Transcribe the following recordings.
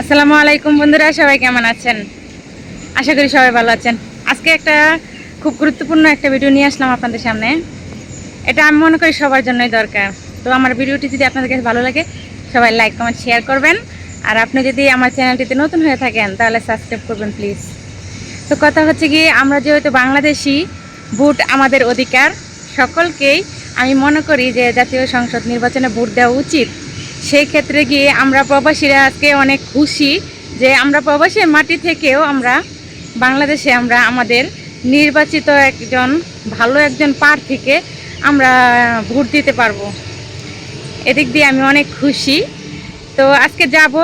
আসসালামু আলাইকুম বন্ধুরা, সবাই কেমন আছেন? আশা করি সবাই ভালো আছেন। আজকে একটা খুব গুরুত্বপূর্ণ একটা ভিডিও নিয়ে আসলাম আপনাদের সামনে। এটা আমি মনে করি সবার জন্যই দরকার। তো আমার ভিডিওটি যদি আপনাদের কাছে ভালো লাগে, সবাই লাইক কমেন্ট শেয়ার করবেন। আর আপনি যদি আমার চ্যানেলটিতে নতুন হয়ে থাকেন তাহলে সাবস্ক্রাইব করবেন প্লিজ। তো কথা হচ্ছে কি, আমরা যেহেতু বাংলাদেশি, ভোট আমাদের অধিকার। সকলকেই আমি মনে করি যে জাতীয় সংসদ নির্বাচনে ভোট দেওয়া উচিত। সেই ক্ষেত্রে গিয়ে আমরা প্রবাসীরা আজকে অনেক খুশি যে আমরা প্রবাসীর মাটি থেকেও আমরা বাংলাদেশে আমরা আমাদের নির্বাচিত ভালো একজন প্রার্থীকে আমরা ভোট দিতে পারবো। এদিক দিয়ে আমি অনেক খুশি। তো আজকে যাব,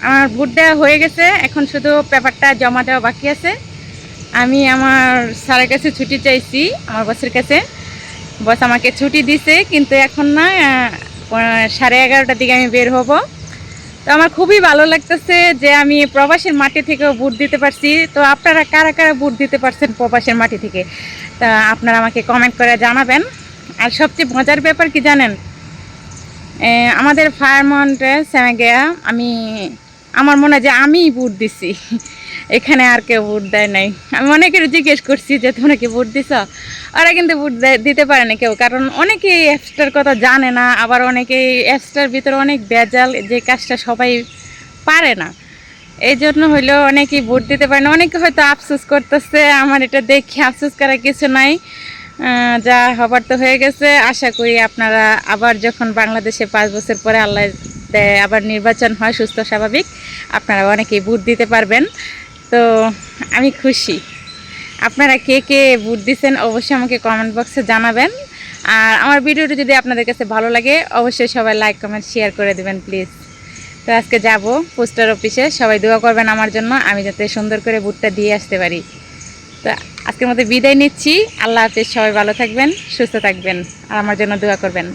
আমার ভোট দেওয়া হয়ে গেছে, এখন শুধু পেপারটা জমা দেওয়া বাকি আছে। আমি আমার স্যারের কাছে ছুটি চাইছি, আমার বসের কাছে। বস আমাকে ছুটি দিছে, কিন্তু এখন না 11:30টার দিকে আমি বের হব। তো আমার খুবই ভালো লাগতেছে যে আমি প্রবাসের মাটি থেকেও ভোট দিতে পারছি। তো আপনারা কারা কারা ভোট দিতে পারছেন প্রবাসের মাটি থেকে, তা আপনারা আমাকে কমেন্ট করে জানাবেন। আর সবচেয়ে মজার ব্যাপার কি জানেন, আমাদের ফায়ারমন্টে সেমাগেয়া আমার মনে হয় যে আমিই ভোট দিছি, এখানে আর কেউ ভোট দেয় নাই। আমি অনেকের জিজ্ঞেস করছি যে তোমরা কি ভোট দিছ, ওরা কিন্তু ভোট দিতে পারে না কেউ, কারণ অনেকেই অ্যাপসটার কথা জানে না। আবার অনেকেই অ্যাপসটার ভিতরে অনেক ভেজাল, যে কাজটা সবাই পারে না। এই জন্য হইলেও অনেকেই ভোট দিতে পারে না। অনেকে হয়তো আফসোস করতেছে, আমার এটা দেখে আফসোস করার কিছু নাই। যা হবার তো হয়ে গেছে। আশা করি আপনারা আবার যখন বাংলাদেশে 5 বছর পরে আল্লাহ দেয় আবার নির্বাচন হয় সুস্থ স্বাভাবিক, আপনারা অনেকেই ভোট দিতে পারবেন। তো আমি খুশি। আপনারা কে কে ভোট দিচ্ছেন অবশ্যই আমাকে কমেন্ট বক্সে জানাবেন। আর আমার ভিডিওটি যদি আপনাদের কাছে ভালো লাগে অবশ্যই সবাই লাইক কমেন্ট শেয়ার করে দেবেন প্লিজ। তো আজকে যাব পোস্টার অফিসে, সবাই দোয়া করবেন আমার জন্য, আমি যাতে সুন্দর করে ভোটটা দিয়ে আসতে পারি। তো আজকের মতো বিদায় নিচ্ছি। আল্লাহ হাফেজ, সবাই ভালো থাকবেন, সুস্থ থাকবেন আর আমার জন্য দোয়া করবেন।